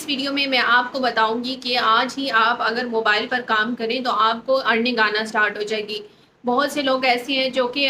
اس video میں آپ کو بتاؤں گی کہ آج ہی آپ اگر موبائل پر کام کریں تو آپ کو ارننگ آنا سٹارٹ ہو جائے گی۔ بہت سے لوگ ایسے ہیں جو کہ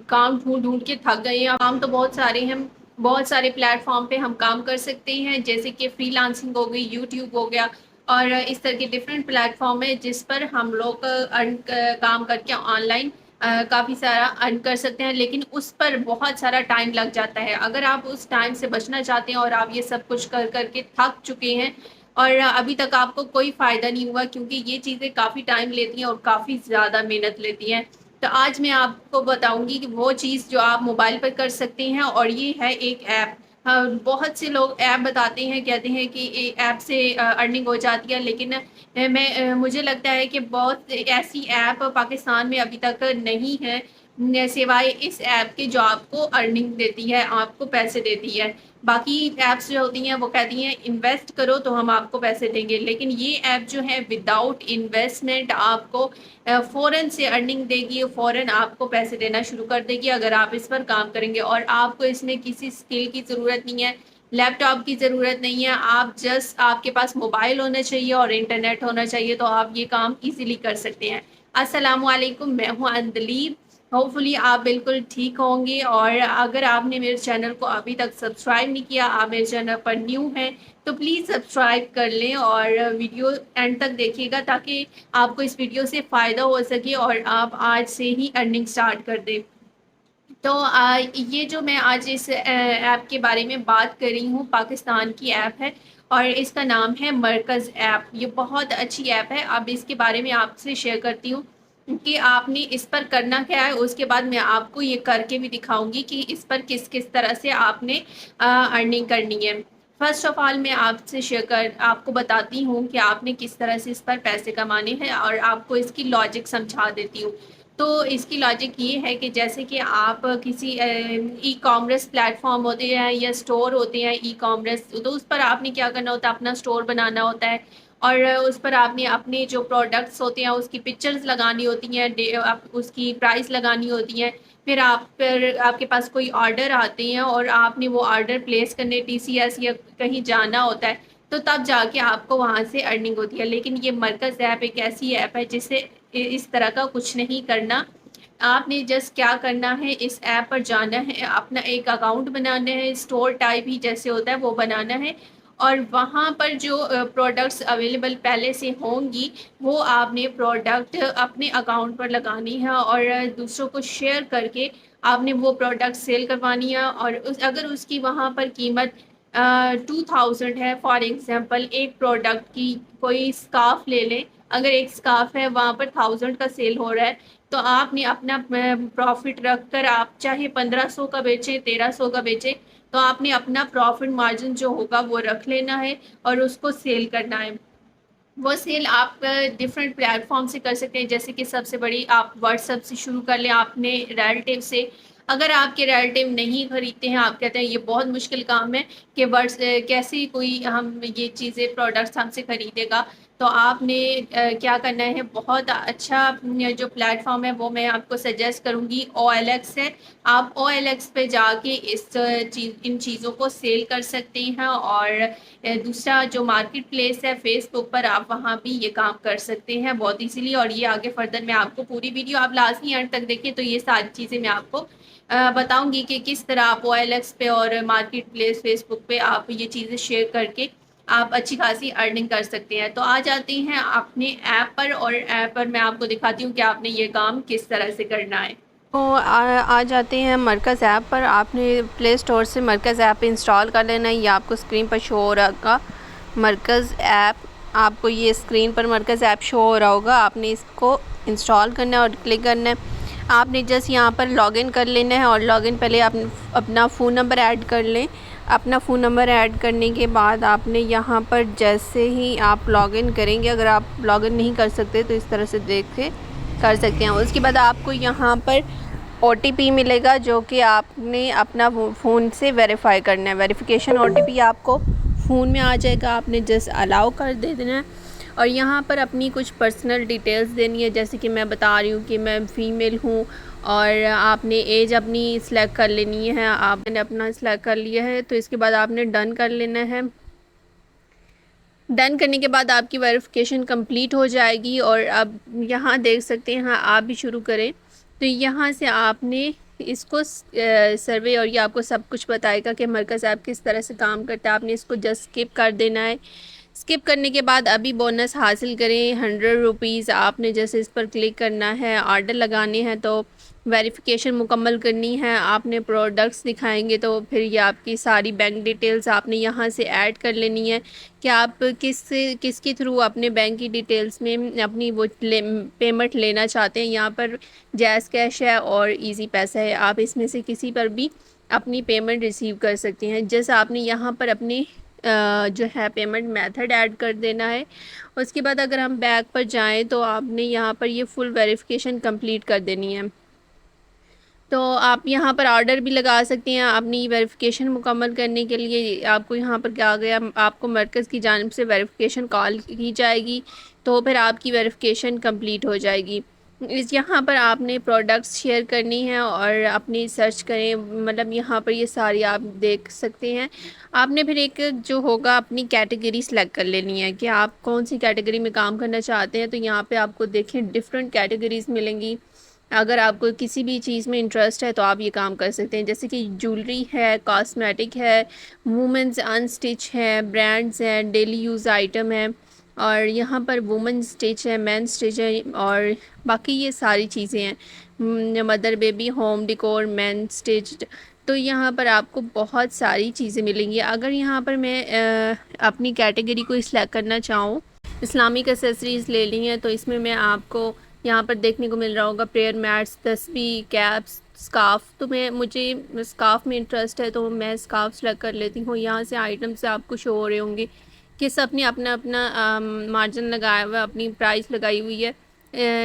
کام ڈھونڈ ڈھونڈ کے تھک گئے ہیں۔ کام تو بہت سارے ہیں، بہت سارے پلیٹ فارم پہ ہم کام کر سکتے ہیں، جیسے کہ فری لانسنگ ہو گئی، یوٹیوب ہو گیا اور اس طرح کے ڈفرینٹ پلیٹ فارم ہے جس پر ہم لوگ کام کر کے آن لائن کافی سارا ارن کر سکتے ہیں، لیکن اس پر بہت سارا ٹائم لگ جاتا ہے۔ اگر آپ اس ٹائم سے بچنا چاہتے ہیں اور آپ یہ سب کچھ کر کر کے تھک چکے ہیں اور ابھی تک آپ کو کوئی فائدہ نہیں ہوا، کیونکہ یہ چیزیں کافی ٹائم لیتی ہیں اور کافی زیادہ محنت لیتی ہیں، تو آج میں آپ کو بتاؤں گی کہ وہ چیز جو آپ موبائل پر کر سکتے ہیں، اور یہ ہے ایک ایپ۔ بہت سے لوگ ایپ بتاتے ہیں، کہتے ہیں کہ ایپ سے ارننگ ہو جاتی ہے، لیکن مجھے لگتا ہے کہ بہت ایسی ایپ پاکستان میں ابھی تک نہیں ہے سوائے اس ایپ کے جو آپ کو ارننگ دیتی ہے، آپ کو پیسے دیتی ہے۔ باقی ایپس جو ہوتی ہیں وہ کہتی ہیں انویسٹ کرو تو ہم آپ کو پیسے دیں گے، لیکن یہ ایپ جو ہے وداؤٹ انویسٹمنٹ آپ کو فوراً سے ارننگ دے گی، فوراً آپ کو پیسے دینا شروع کر دے گی اگر آپ اس پر کام کریں گے، اور آپ کو اس میں کسی اسکل کی ضرورت نہیں ہے، لیپ ٹاپ کی ضرورت نہیں ہے، آپ کے پاس موبائل ہونا چاہیے اور انٹرنیٹ ہونا چاہیے، تو آپ یہ کام ایزیلی کر سکتے ہیں۔ السلام علیکم، میں ہوں اندلیب۔ ہوپ فلی آپ بالکل ٹھیک ہوں گے، اور اگر آپ نے میرے چینل کو ابھی تک سبسکرائب نہیں کیا، آپ میرے چینل پر نیو ہیں تو پلیز سبسکرائب کر لیں اور ویڈیو اینڈ تک دیکھیے گا تاکہ آپ کو اس ویڈیو سے فائدہ ہو سکے اور آپ آج سے ہی ارننگ سٹارٹ کر دیں۔ تو یہ جو میں آج اس ایپ کے بارے میں بات کر رہی ہوں، پاکستان کی ایپ ہے اور اس کا نام ہے مرکز ایپ۔ یہ بہت اچھی ایپ ہے، اب اس کے بارے میں آپ سے شیئر کرتی ہوں کہ آپ نے اس پر کرنا کیا ہے، اس کے بعد میں آپ کو یہ کر کے بھی دکھاؤں گی کہ اس پر کس کس طرح سے آپ نے ارننگ کرنی ہے۔ فرسٹ آف آل میں آپ سے آپ کو بتاتی ہوں کہ آپ نے کس طرح سے اس پر پیسے کمانے ہیں، اور آپ کو اس کی لاجک سمجھا دیتی ہوں۔ تو اس کی لاجک یہ ہے کہ جیسے کہ آپ کسی ای کامرس پلیٹ فارم ہوتے ہیں یا اسٹور ہوتے ہیں ای کامرس، تو اس پر آپ نے کیا کرنا ہوتا ہے، اپنا اسٹور بنانا ہوتا ہے، اور اس پر آپ نے اپنے جو پروڈکٹس ہوتے ہیں اس کی پکچرز لگانی ہوتی ہیں، اس کی پرائس لگانی ہوتی ہیں، پھر آپ کے پاس کوئی آرڈر آتے ہیں اور آپ نے وہ آرڈر پلیس کرنے ٹی سی ایس یا کہیں جانا ہوتا ہے، تو تب جا کے آپ کو وہاں سے ارننگ ہوتی ہے۔ لیکن یہ مرکز ایپ ایک ایسی ایپ ہے جس سے اس طرح کا کچھ نہیں کرنا۔ آپ نے جسٹ کیا کرنا ہے، اس ایپ پر جانا ہے، اپنا ایک اکاؤنٹ بنانا ہے، اسٹور ٹائپ ہی جیسے ہوتا ہے وہ بنانا ہے، اور وہاں پر جو پروڈکٹس اویلیبل پہلے سے ہوں گی وہ آپ نے پروڈکٹ اپنے اکاؤنٹ پر لگانی ہے، اور دوسروں کو شیئر کر کے آپ نے وہ پروڈکٹ سیل کروانی ہے، اور اگر اس کی وہاں پر قیمت 2000 ہے، فار ایگزامپل ایک پروڈکٹ کی کوئی اسکارف لے لیں، اگر ایک اسکارف ہے وہاں پر 1000 کا سیل ہو رہا ہے، تو آپ نے اپنا پروفٹ رکھ کر آپ چاہے 1500 کا بیچیں، 1300 کا بیچیں، تو آپ نے اپنا پروفٹ مارجن جو ہوگا وہ رکھ لینا ہے اور اس کو سیل کرنا ہے۔ وہ سیل آپ ڈفرینٹ پلیٹ فارم سے کر سکتے ہیں، جیسے کہ سب سے بڑی آپ واٹس ایپ سے شروع کر لیں، اپنے ریلیٹیو سے۔ اگر آپ کے ریلیٹیو نہیں خریدتے ہیں، آپ کہتے ہیں یہ بہت مشکل کام ہے کہ کیسے کوئی ہم یہ چیزیں پروڈکٹس ہم سے خریدے گا، تو آپ نے کیا کرنا ہے، بہت اچھا جو پلیٹ فارم ہے وہ میں آپ کو سجیسٹ کروں گی، OLX ہے۔ آپ OLX پہ جا کے ان چیزوں کو سیل کر سکتے ہیں، اور دوسرا جو مارکیٹ پلیس ہے فیس بک پر، آپ وہاں بھی یہ کام کر سکتے ہیں بہت ایزیلی، اور یہ آگے فردر میں آپ کو پوری ویڈیو آپ لازمی اینڈ تک دیکھیں تو یہ ساری چیزیں میں آپ کو بتاؤں گی کہ کس طرح آپ OLX پہ اور مارکیٹ پلیس فیس بک پہ آپ یہ چیزیں شیئر کر کے آپ اچھی خاصی ارننگ کر سکتے ہیں۔ تو آ جاتے ہیں اپنے ایپ پر، اور ایپ پر میں آپ کو دکھاتی ہوں کہ آپ نے یہ کام کس طرح سے کرنا ہے۔ تو آ جاتے ہیں مرکز ایپ پر۔ آپ نے پلے اسٹور سے مرکز ایپ انسٹال کر لینا ہے، یہ آپ کو اسکرین پر شو ہو رہا ہوگا مرکز ایپ۔ آپ کو یہ اسکرین پر مرکز ایپ شو ہو رہا ہوگا، آپ نے اس کو انسٹال کرنا ہے اور کلک کرنا ہے۔ آپ نے جسٹ یہاں پر لاگ ان کر لینا ہے، اور لاگ ان پہلے آپ اپنا فون نمبر ایڈ کر لیں۔ اپنا فون نمبر ایڈ کرنے کے بعد آپ نے یہاں پر جیسے ہی آپ لاگ ان کریں گے، اگر آپ لاگ ان نہیں کر سکتے تو اس طرح سے دیکھ کے کر سکتے ہیں۔ اس کے بعد آپ کو یہاں پر OTP ملے گا جو کہ آپ نے اپنا فون سے ویریفائی کرنا ہے۔ ویریفیکیشن OTP آپ کو فون میں آ جائے گا، آپ نے جسٹ الاؤ کر دے دینا ہے، اور یہاں پر اپنی کچھ پرسنل ڈیٹیلز دینی ہے، جیسے کہ میں بتا رہی ہوں کہ میں فیمیل ہوں، اور آپ نے ایج اپنی سلیکٹ کر لینی ہے۔ آپ نے اپنا سلیکٹ کر لیا ہے تو اس کے بعد آپ نے ڈن کر لینا ہے۔ ڈن کرنے کے بعد آپ کی ویریفیکیشن کمپلیٹ ہو جائے گی، اور اب یہاں دیکھ سکتے ہیں آپ بھی شروع کریں تو یہاں سے آپ نے اس کو سروے اور یہ آپ کو سب کچھ بتائے گا کہ مرکز ایپ کس طرح سے کام کرتا ہے. آپ نے اس کو جسٹ اسکپ کر دینا ہے. اسکپ کرنے کے بعد ابھی بونس حاصل کریں 100 روپیز. آپ نے جیسے اس پر کلک کرنا ہے، آرڈر لگانے ہیں تو ویریفیکیشن مکمل کرنی ہے. آپ نے پروڈکٹس دکھائیں گے تو پھر یہ آپ کی ساری بینک ڈیٹیلز آپ نے یہاں سے ایڈ کر لینی ہے کہ آپ کس کے تھرو اپنے بینک کی ڈیٹیلز میں اپنی وہ پیمنٹ لینا چاہتے ہیں. یہاں پر جیز کیش ہے اور ایزی پیسہ ہے، آپ اس میں سے کسی پر بھی اپنی پیمنٹ ریسیو کر سکتے ہیں. جیسے آپ نے یہاں پر اپنی جو ہے پیمنٹ میتھڈ ایڈ کر دینا ہے. اس کے بعد اگر ہم بیک پر جائیں تو آپ نے یہاں پر یہ فل ویریفیکیشن کمپلیٹ کر دینی ہے. تو آپ یہاں پر آرڈر بھی لگا سکتے ہیں اپنی ویریفیکیشن مکمل کرنے کے لیے. آپ کو یہاں پر کیا گیا، آپ کو مرکز کی جانب سے ویریفیکیشن کال کی جائے گی تو پھر آپ کی ویریفیکیشن کمپلیٹ ہو جائے گی. یہاں پر آپ نے پروڈکٹس شیئر کرنی ہے اور اپنی سرچ کریں، مطلب یہاں پر یہ ساری آپ دیکھ سکتے ہیں. آپ نے پھر ایک جو ہوگا اپنی کیٹیگری سلیکٹ کر لینی ہے کہ آپ کون سی کیٹیگری میں کام کرنا چاہتے ہیں. تو یہاں پہ آپ کو دیکھیں ڈفرینٹ کیٹیگریز ملیں گی. اگر آپ کو کسی بھی چیز میں انٹرسٹ ہے تو آپ یہ کام کر سکتے ہیں، جیسے کہ جولری ہے، کاسمیٹک ہے، وومنز ان سٹچ ہے، برانڈز ہیں، ڈیلی یوز آئٹم ہے، اور یہاں پر وومن سٹچ ہے، مین سٹچ ہے، اور باقی یہ ساری چیزیں ہیں. مدر بیبی ہوم ڈیکور مین سٹچڈ. تو یہاں پر آپ کو بہت ساری چیزیں ملیں گی. اگر یہاں پر میں اپنی کیٹیگری کو سلیکٹ کرنا چاہوں، اسلامک ایسیسریز لے لی ہیں، تو اس میں آپ کو یہاں پر دیکھنے کو مل رہا ہوگا پریئر میٹس، تسبیح، کیپس، اسکارف. تو مجھے اسکارف میں انٹرسٹ ہے تو میں اسکارف سلیکٹ کر لیتی ہوں. یہاں سے آئٹم سے آپ کو شو ہو رہے ہوں گے کہ سب نے اپنا اپنا مارجن لگایا ہوا ہے، اپنی پرائس لگائی ہوئی ہے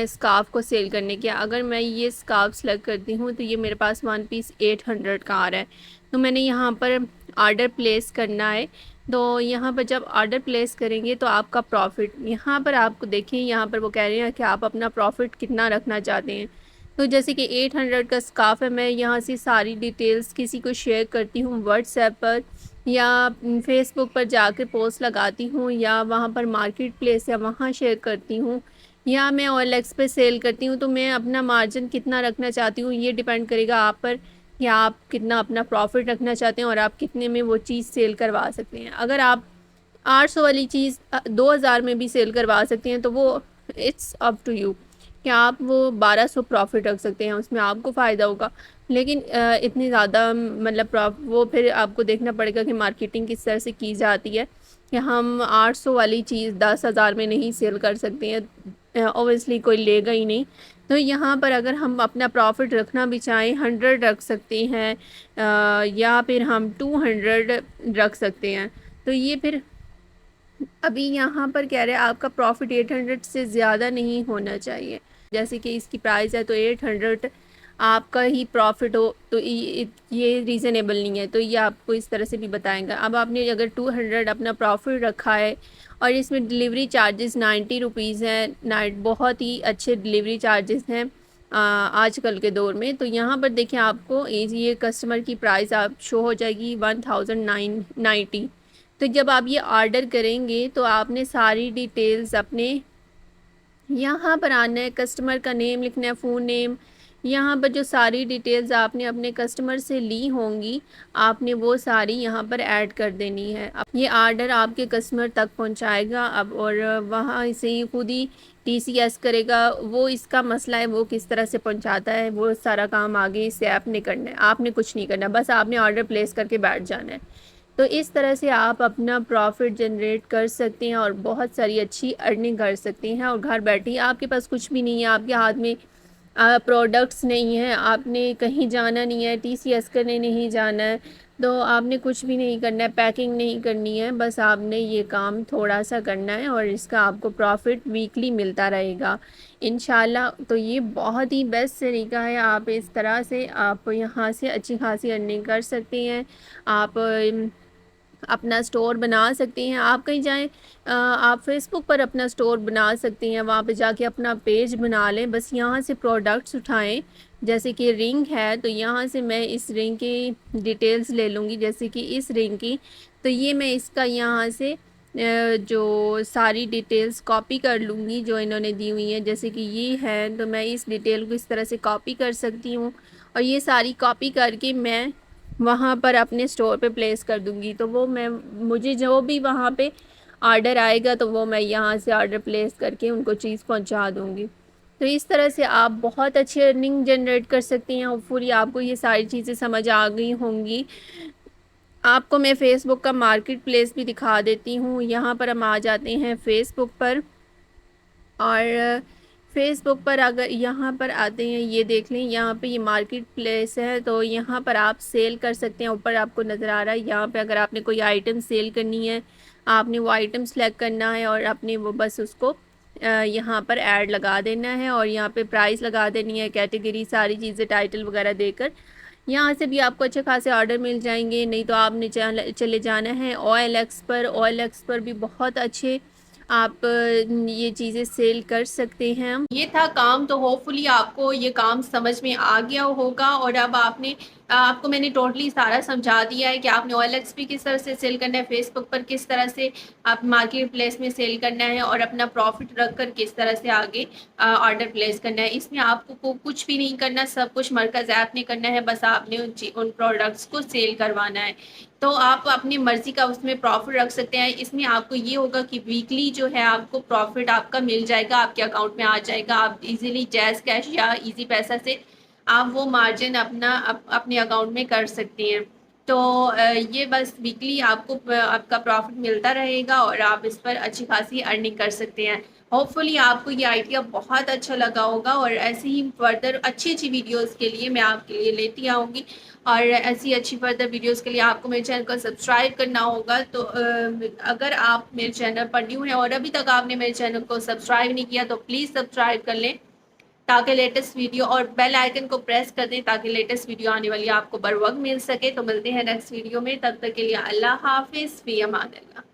اسکارف کو سیل کرنے کے. اگر میں یہ اسکارف سلیکٹ کرتی ہوں تو یہ میرے پاس 1 پیس 800 کا آ رہا ہے. تو میں نے یہاں پر آرڈر پلیس کرنا ہے. تو یہاں پر جب آرڈر پلیس کریں گے تو آپ کا پروفٹ یہاں پر آپ کو دیکھیں، یہاں پر وہ کہہ رہے ہیں کہ آپ اپنا پروفٹ کتنا رکھنا چاہتے ہیں. تو جیسے کہ 800 کا اسکارف ہے، میں یہاں سے ساری ڈیٹیلز کسی کو شیئر کرتی ہوں واٹس ایپ پر یا فیس بک پر جا کے پوسٹ لگاتی ہوں، یا وہاں پر مارکیٹ پلیس ہے وہاں شیئر کرتی ہوں، یا میں OLX پہ سیل کرتی ہوں. تو میں اپنا مارجن کتنا رکھنا چاہتی ہوں یہ ڈیپینڈ کرے گا آپ پر کہ آپ کتنا اپنا پروفٹ رکھنا چاہتے ہیں اور آپ کتنے میں وہ چیز سیل کروا سکتے ہیں. اگر آپ 800 والی چیز 2000 میں بھی سیل کروا سکتے ہیں تو وہ اٹس اپ ٹو یو کہ آپ وہ 1200 پروفٹ رکھ سکتے ہیں، اس میں آپ کو فائدہ ہوگا. لیکن اتنی زیادہ مطلب وہ پھر آپ کو دیکھنا پڑے گا کہ مارکیٹنگ کس طرح سے کی جاتی ہے کہ ہم 800 والی چیز 10,000 میں نہیں سیل کر سکتے ہیں، اوبویسلی کوئی لے گا ہی نہیں. تو یہاں پر اگر ہم اپنا پروفٹ رکھنا بھی چاہیں 100 رکھ سکتے ہیں یا پھر ہم 200 رکھ سکتے ہیں. تو یہ پھر ابھی یہاں پر کہہ رہے ہیں آپ کا پروفٹ 800 سے زیادہ نہیں ہونا چاہیے. جیسے کہ اس کی پرائز ہے تو 800 آپ کا ہی پروفٹ ہو تو یہ ریزنیبل نہیں ہے. تو یہ آپ کو اس طرح سے بھی بتائیں گا. اب آپ نے اگر 200 اپنا پروفٹ رکھا ہے اور اس میں ڈیلیوری چارجز 90 روپیز ہیں، بہت ہی اچھے ڈیلیوری چارجز ہیں آج کل کے دور میں. تو یہاں پر دیکھیں آپ کو یہ کسٹمر کی پرائز آپ شو ہو جائے گی 1990. تو جب آپ یہ آرڈر کریں گے تو آپ نے ساری ڈیٹیلز اپنے یہاں پر آنا ہے، کسٹمر کا نیم لکھنا ہے، فون نیم. یہاں پر جو ساری ڈیٹیلز آپ نے اپنے کسٹمر سے لی ہوں گی آپ نے وہ ساری یہاں پر ایڈ کر دینی ہے. یہ آرڈر آپ کے کسٹمر تک پہنچائے گا اب، اور وہاں سے ہی خود ہی TCS کرے گا. وہ اس کا مسئلہ ہے وہ کس طرح سے پہنچاتا ہے، وہ سارا کام آگے اس سے ایپ نے کرنا ہے. آپ نے کچھ نہیں کرنا، بس آپ نے آرڈر پلیس کر کے بیٹھ جانا ہے. تو اس طرح سے آپ اپنا پروفٹ جنریٹ کر سکتے ہیں اور بہت ساری اچھی ارننگ کر سکتے ہیں. اور گھر بیٹھے آپ کے پاس کچھ بھی نہیں ہے، آپ کے ہاتھ میں پروڈکٹس نہیں ہیں، آپ نے کہیں جانا نہیں ہے، TCS کرنے نہیں جانا ہے، تو آپ نے کچھ بھی نہیں کرنا ہے، پیکنگ نہیں کرنی ہے. بس آپ نے یہ کام تھوڑا سا کرنا ہے اور اس کا آپ کو پروفٹ ویکلی ملتا رہے گا انشاءاللہ. تو یہ بہت ہی بیسٹ طریقہ ہے. آپ اس طرح سے آپ یہاں سے اچھی خاصی ارننگ کر سکتے ہیں. آپ اپنا سٹور بنا سکتے ہیں. آپ کہیں جائیں آپ فیس بک پر اپنا سٹور بنا سکتے ہیں، وہاں پہ جا کے اپنا پیج بنا لیں. بس یہاں سے پروڈکٹس اٹھائیں، جیسے کہ رنگ ہے تو یہاں سے میں اس رنگ کی ڈیٹیلز لے لوں گی. جیسے کہ اس رنگ کی تو یہ میں اس کا یہاں سے جو ساری ڈیٹیلز کاپی کر لوں گی جو انہوں نے دی ہوئی ہیں، جیسے کہ یہ ہے تو میں اس ڈیٹیل کو اس طرح سے کاپی کر سکتی ہوں، اور یہ ساری کاپی کر کے میں وہاں پر اپنے اسٹور پہ پلیس کر دوں گی، تو وہ مجھے جو بھی وہاں پہ آرڈر آئے گا تو وہ میں یہاں سے آرڈر پلیس کر کے ان کو چیز پہنچا دوں گی۔ تو اس طرح سے آپ بہت اچھی ارننگ جنریٹ کر سکتی ہیں۔ ہوپ فلی آپ کو یہ ساری چیزیں سمجھ آ گئی ہوں گی۔ آپ کو میں فیس بک کا مارکیٹ پلیس بھی دکھا دیتی ہوں۔ یہاں پر ہم آ جاتے ہیں فیس بک پر، اور فیس بک پر اگر یہاں پر آتے ہیں، یہ دیکھ لیں یہاں پہ یہ مارکیٹ پلیس ہے، تو یہاں پر آپ سیل کر سکتے ہیں۔ اوپر آپ کو نظر آ رہا ہے، یہاں پہ اگر آپ نے کوئی آئٹم سیل کرنی ہے، آپ نے وہ آئٹم سلیکٹ کرنا ہے اور اپنے وہ بس اس کو یہاں پر ایڈ لگا دینا ہے، اور یہاں پہ پرائس لگا دینی ہے، کیٹیگری، ساری چیزیں، ٹائٹل وغیرہ دے کر یہاں سے بھی آپ کو اچھے خاصے آرڈر مل جائیں گے۔ نہیں تو آپ نے چلے جانا ہے OLX پر۔ OLX پر بھی بہت اچھے آپ یہ چیزیں سیل کر سکتے ہیں۔ یہ تھا کام، تو ہوپ فلی آپ کو یہ کام سمجھ میں آ گیا ہوگا، اور اب آپ کو میں نے ٹوٹلی سارا سمجھا دیا ہے کہ آپ نے OLX پہ کس طرح سے سیل کرنا ہے، فیس بک پر کس طرح سے آپ مارکیٹ پلیس میں سیل کرنا ہے، اور اپنا پروفٹ رکھ کر کس طرح سے آگے آرڈر پلیس کرنا ہے۔ اس میں آپ کو کچھ بھی نہیں کرنا، سب کچھ مرکز ایپ نے کرنا ہے، بس آپ نے ان پروڈکٹس کو سیل کروانا ہے۔ تو آپ اپنی مرضی کا اس میں پروفٹ رکھ سکتے ہیں۔ اس میں آپ کو یہ ہوگا کہ ویکلی جو ہے آپ کو پروفٹ آپ کا مل جائے گا، آپ کے اکاؤنٹ میں آ جائے گا۔ آپ ایزیلی جیز کیش یا ایزی پیسہ سے آپ وہ مارجن اپنے اکاؤنٹ میں کر سکتے ہیں۔ تو یہ بس ویکلی آپ کو آپ کا پروفٹ ملتا رہے گا، اور آپ اس پر اچھی خاصی ارننگ کر سکتے ہیں۔ ہوپ فلی آپ کو یہ آئیڈیا بہت اچھا لگا ہوگا، اور ایسے ہی فردر اچھی ویڈیوز کے لیے میں آپ کے لیے لیتی آؤں گی، اور ایسی اچھی فردر ویڈیوز کے لیے آپ کو میرے چینل کو سبسکرائب کرنا ہوگا۔ تو اگر آپ میرے چینل پر نیو ہیں اور ابھی تک آپ نے میرے چینل کو سبسکرائب نہیں کیا تو پلیز سبسکرائب کر لیں، تاکہ لیٹسٹ ویڈیو، اور بیل آئیکن کو پریس کر دیں تاکہ لیٹسٹ ویڈیو آنے والی آپ کو بر وقت مل سکے۔ تو ملتے ہیں نیکسٹ ویڈیو میں، تب تک کے لیے اللہ حافظ، فی امان اللہ۔